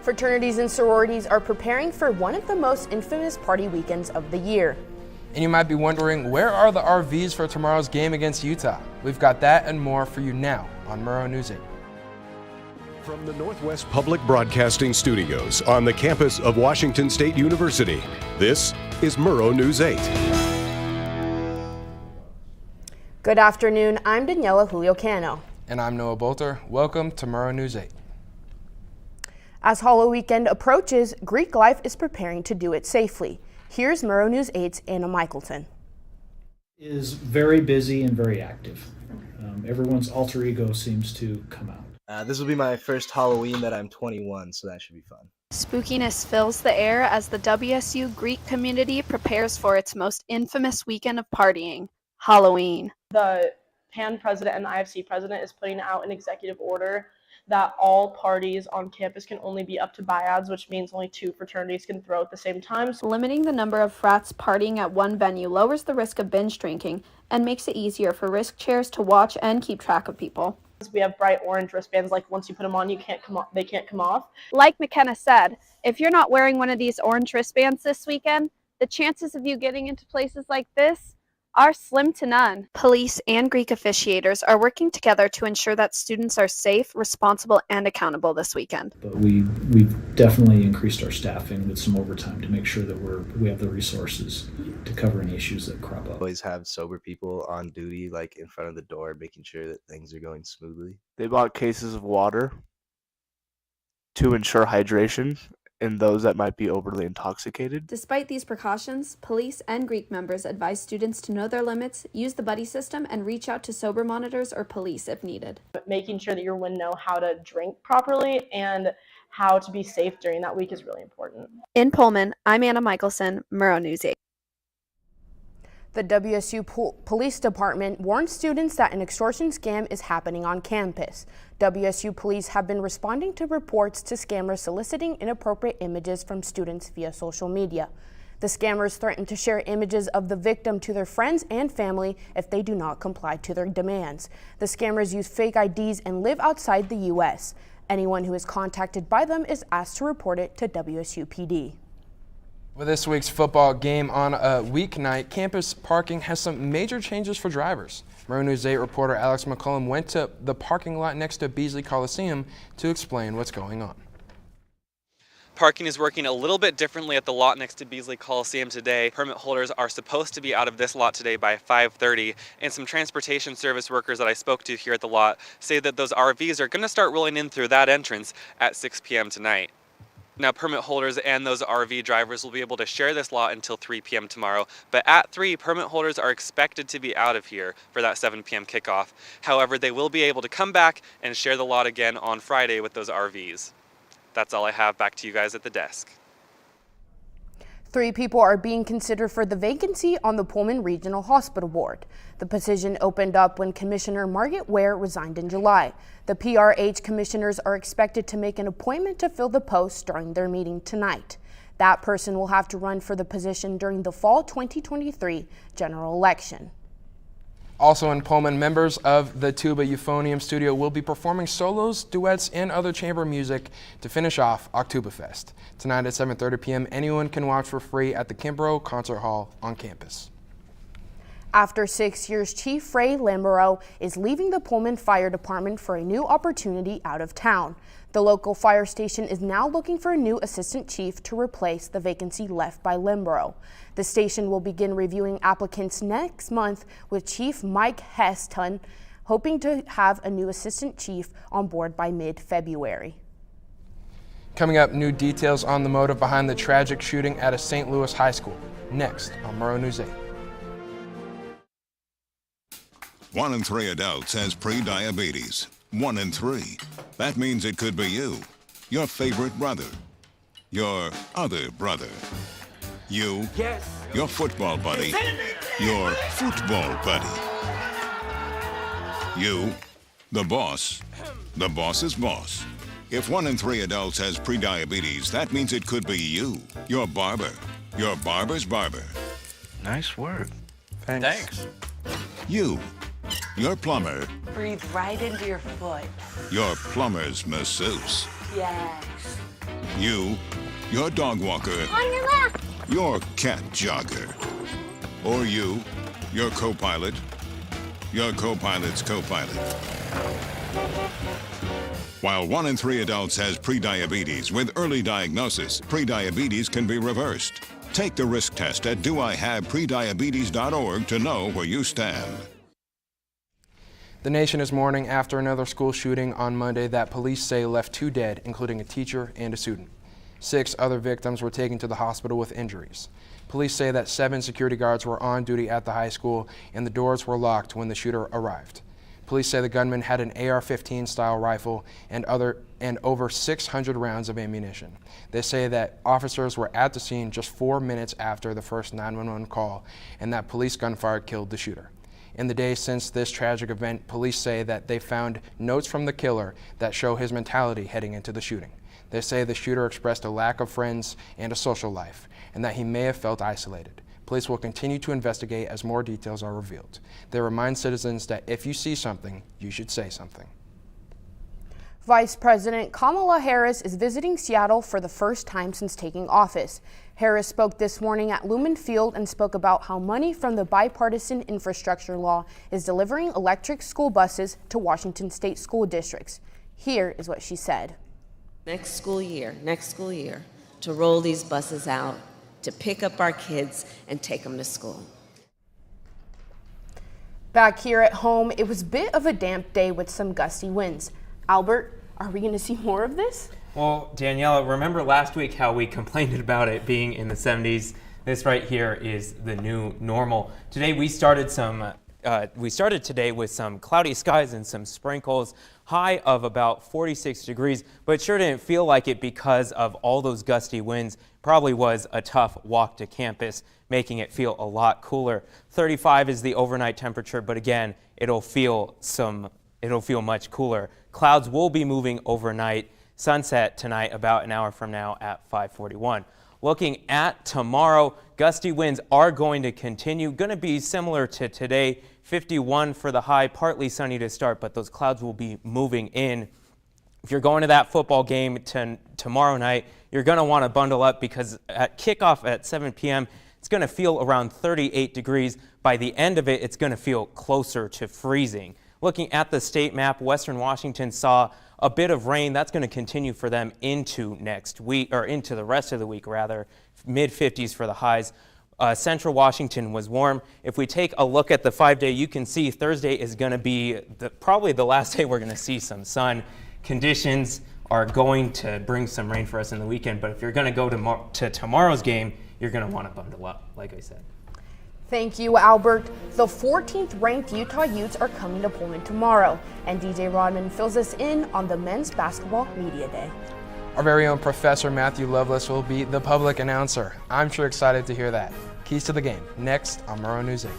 Fraternities and sororities are preparing for one of the most infamous party weekends of the year. And you might be wondering, where are the RVs for tomorrow's game against Utah? We've got that and more for you now on Murrow News 8. From the Northwest Public Broadcasting Studios on the campus of Washington State University, this is Murrow News 8. Good afternoon, I'm Daniela Julio Cano. And I'm Noah Bolter. Welcome to Murrow News 8. As Halloween weekend approaches, Greek life is preparing to do it safely. Here's Murrow News 8's Anna Michaelton. Is very busy and very active. Everyone's alter ego seems to come out. This will be my first Halloween that I'm 21, so that should be fun. Spookiness fills the air as the WSU Greek community prepares for its most infamous weekend of partying, Halloween. The PAN president and the IFC president is putting out an executive order that all parties on campus can only be up to byads, which means only 2 fraternities can throw at the same time. Limiting the number of frats partying at one venue lowers the risk of binge drinking and makes it easier for risk chairs to watch and keep track of people. We have bright orange wristbands, like once you put them on, they can't come off. Like McKenna said, if you're not wearing one of these orange wristbands this weekend, the chances of you getting into places like this are slim to none. Police and Greek officiators are working together to ensure that students are safe, responsible, and accountable this weekend. But we've definitely increased our staffing with some overtime to make sure that we have the resources to cover any issues that crop up. Always have sober people on duty, like in front of the door, making sure that things are going smoothly. They bought cases of water to ensure hydration in those that might be overly intoxicated. Despite these precautions, police and Greek members advise students to know their limits, use the buddy system, and reach out to sober monitors or police if needed. Making sure that your women know how to drink properly and how to be safe during that week is really important. In Pullman, I'm Anna Michelson, Murrow News 8. The WSU Police Department warned students that an extortion scam is happening on campus. WSU police have been responding to reports to scammers soliciting inappropriate images from students via social media. The scammers threaten to share images of the victim to their friends and family if they do not comply to their demands. The scammers use fake IDs and live outside the U.S. Anyone who is contacted by them is asked to report it to WSU PD. With this week's football game on a weeknight, campus parking has some major changes for drivers. Murrow News 8 reporter Alex McCollum went to the parking lot next to Beasley Coliseum to explain what's going on. Parking is working a little bit differently at the lot next to Beasley Coliseum today. Permit holders are supposed to be out of this lot today by 5:30, and some transportation service workers that I spoke to here at the lot say that those RVs are going to start rolling in through that entrance at 6 p.m. tonight. Now, permit holders and those RV drivers will be able to share this lot until 3 p.m. tomorrow, but at 3, permit holders are expected to be out of here for that 7 p.m. kickoff. However, they will be able to come back and share the lot again on Friday with those RVs. That's all I have. Back to you guys at the desk. 3 people are being considered for the vacancy on the Pullman Regional Hospital Board. The position opened up when Commissioner Margaret Ware resigned in July. The PRH commissioners are expected to make an appointment to fill the post during their meeting tonight. That person will have to run for the position during the fall 2023 general election. Also in Pullman, members of the Tuba Euphonium Studio will be performing solos, duets, and other chamber music to finish off Oktoberfest. Tonight at 7:30 p.m., anyone can watch for free at the Kimbrough Concert Hall on campus. After 6 years, Chief Ray Murrow is leaving the Pullman Fire Department for a new opportunity out of town. The local fire station is now looking for a new assistant chief to replace the vacancy left by Murrow. The station will begin reviewing applicants next month, with Chief Mike Heston hoping to have a new assistant chief on board by mid-February. Coming up, new details on the motive behind the tragic shooting at a St. Louis high school. Next on Murrow News 8. 1 in 3 adults has pre-diabetes. 1 in 3. That means it could be you, your favorite brother, your other brother, you, your football buddy, your football buddy, you, the boss's boss. If 1 in 3 adults has pre-diabetes, that means it could be you, your barber, your barber's barber. Nice work. Thanks. You, Your plumber. Breathe right into your foot. Your plumber's masseuse. Yes. You, your dog walker. On your left. Your cat jogger. Or you, your co-pilot. Your co-pilot's co-pilot. While 1 in 3 adults has prediabetes, with early diagnosis, prediabetes can be reversed. Take the risk test at doihaveprediabetes.org to know where you stand. The nation is mourning after another school shooting on Monday that police say left 2 dead, including a teacher and a student. 6 other victims were taken to the hospital with injuries. Police say that 7 security guards were on duty at the high school and the doors were locked when the shooter arrived. Police say the gunman had an AR-15 style rifle and over 600 rounds of ammunition. They say that officers were at the scene just 4 minutes after the first 911 call and that police gunfire killed the shooter. In the days since this tragic event, police say that they found notes from the killer that show his mentality heading into the shooting. They say the shooter expressed a lack of friends and a social life, and that he may have felt isolated. Police will continue to investigate as more details are revealed. They remind citizens that if you see something, you should say something. Vice President Kamala Harris is visiting Seattle for the first time since taking office. Harris spoke this morning at Lumen Field and spoke about how money from the bipartisan infrastructure law is delivering electric school buses to Washington state school districts. Here is what she said. Next school year, to roll these buses out, to pick up our kids and take them to school. Back here at home, it was a bit of a damp day with some gusty winds. Albert, are we going to see more of this? Well, Daniela, remember last week how we complained about it being in the 70s? This right here is the new normal. Today we started today with some cloudy skies and some sprinkles, high of about 46 degrees, but it sure didn't feel like it because of all those gusty winds. Probably was a tough walk to campus, making it feel a lot cooler. 35 is the overnight temperature, but again, it'll feel much cooler. Clouds will be moving overnight. Sunset tonight about an hour from now at 5:41. Looking at tomorrow, gusty winds are going to continue. Going to be similar to today, 51 for the high, partly sunny to start, but those clouds will be moving in. If you're going to that football game tomorrow night, you're going to want to bundle up because at kickoff at 7 p.m., it's going to feel around 38 degrees. By the end of it, it's going to feel closer to freezing. Looking at the state map, Western Washington saw a bit of rain. That's going to continue for them into next week, or into the rest of the week rather. Mid-50s for the highs. Central Washington was warm. If we take a look at the 5-day, you can see Thursday is going to be probably the last day we're going to see some sun. Conditions are going to bring some rain for us in the weekend, but if you're going to go to tomorrow's game, you're going to want to bundle up, like I said. Thank you, Albert. The 14th ranked Utah Utes are coming to Pullman tomorrow, and DJ Rodman fills us in on the Men's Basketball Media Day. Our very own Professor Matthew Lovelace will be the public announcer. I'm sure excited to hear that. Keys to the game, next on Murrow News 8.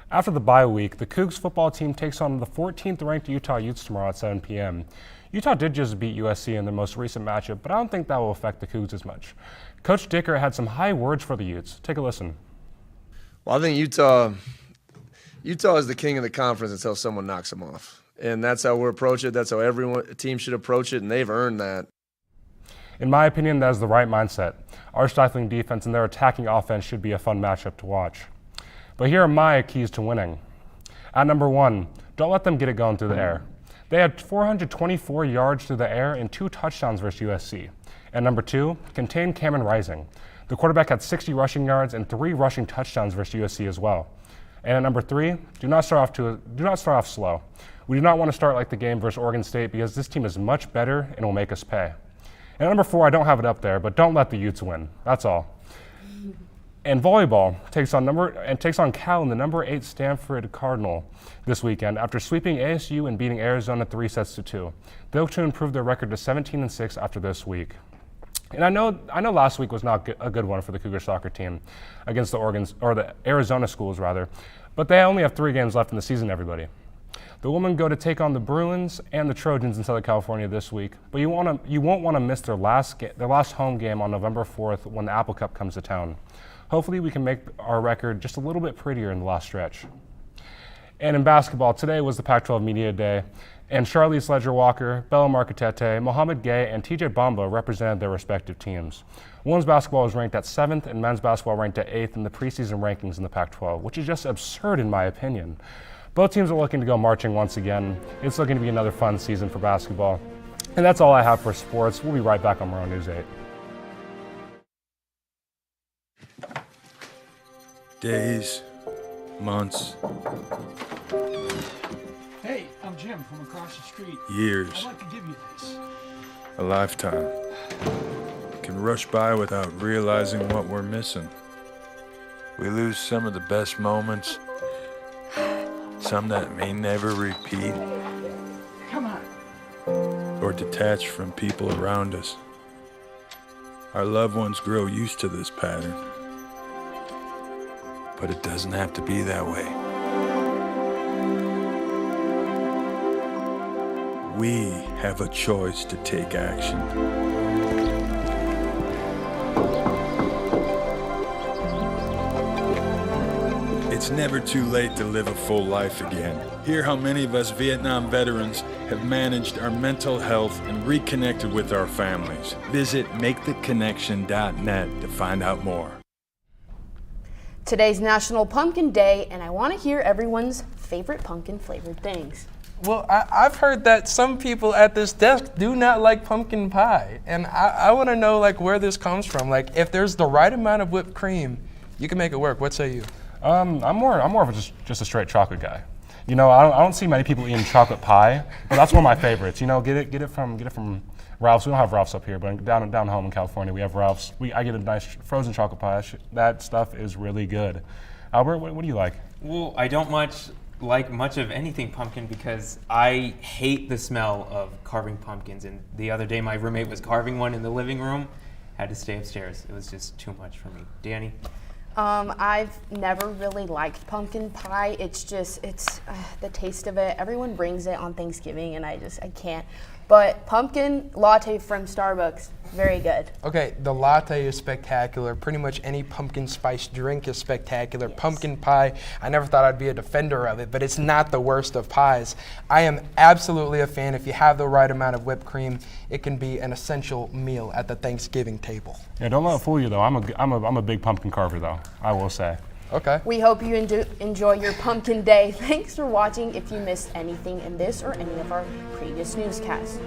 After the bye week, the Cougs football team takes on the 14th ranked Utah Utes tomorrow at 7 p.m. Utah did just beat USC in their most recent matchup, but I don't think that will affect the Cougs as much. Coach Dicker had some high words for the Utes. Take a listen. Well, I think Utah is the king of the conference until someone knocks them off. And that's how we'll approach it. That's how a team should approach it, and they've earned that. In my opinion, that is the right mindset. Our stifling defense and their attacking offense should be a fun matchup to watch. But here are my keys to winning. At number 1, don't let them get it going through the air. They had 424 yards through the air and 2 touchdowns versus USC. And number 2, contain Cameron Rising. The quarterback had 60 rushing yards and 3 rushing touchdowns versus USC as well. And at number 3, do not start off slow. We do not want to start like the game versus Oregon State because this team is much better and will make us pay. And at number 4, I don't have it up there, but don't let the Utes win. That's all. And volleyball takes on Cal in the number 8 Stanford Cardinal this weekend after sweeping ASU and beating Arizona 3-2. They look to improve their record to 17-6 after this week. And I know last week was not a good one for the Cougar soccer team against the Arizona schools rather, but they only have 3 games left in the season, everybody. The women go to take on the Bruins and the Trojans in Southern California this week, but you won't want to miss their last home game on November 4th when the Apple Cup comes to town. Hopefully we can make our record just a little bit prettier in the last stretch. And in basketball, today was the Pac-12 Media Day, and Charlize Ledger-Walker, Bella Marquetete, Mohamed Gay, and TJ Bamba represented their respective teams. Women's basketball was ranked at 7th, and men's basketball ranked at 8th in the preseason rankings in the Pac-12, which is just absurd in my opinion. Both teams are looking to go marching once again. It's looking to be another fun season for basketball. And that's all I have for sports. We'll be right back on Murrow News 8. Days, months, Hey, I'm Jim from across the street. years, I'd like to give you this. a lifetime can rush by without realizing what we're missing. We lose some of the best moments, some that may never repeat, Come on. or detach from people around us. Our loved ones grow used to this pattern, but it doesn't have to be that way. We have a choice to take action. It's never too late to live a full life again. Hear how many of us Vietnam veterans have managed our mental health and reconnected with our families. Visit maketheconnection.net to find out more. Today's National Pumpkin Day, and I want to hear everyone's favorite pumpkin-flavored things. Well, I've heard that some people at this desk do not like pumpkin pie, and I want to know like where this comes from. Like, if there's the right amount of whipped cream, you can make it work. What say you? I'm more of just a straight chocolate guy. You know, I don't see many people eating chocolate pie, but that's one of my favorites. You know, get it from Ralph's. We don't have Ralph's up here, but down home in California, we have Ralph's. I get a nice frozen chocolate pie. That stuff is really good. Albert, what do you like? Well, I don't like much of anything pumpkin because I hate the smell of carving pumpkins. And the other day, my roommate was carving one in the living room. Had to stay upstairs. It was just too much for me. Danny? I've never really liked pumpkin pie. It's the taste of it. Everyone brings it on Thanksgiving, and I can't. But pumpkin latte from Starbucks, very good. Okay, the latte is spectacular. Pretty much any pumpkin spice drink is spectacular. Yes. Pumpkin pie, I never thought I'd be a defender of it, but it's not the worst of pies. I am absolutely a fan. If you have the right amount of whipped cream, it can be an essential meal at the Thanksgiving table. Yeah, don't let it fool you though. I'm a big pumpkin carver though, I will say. Okay. We hope you enjoy your pumpkin day. Thanks for watching. If you missed anything in this or any of our previous newscasts.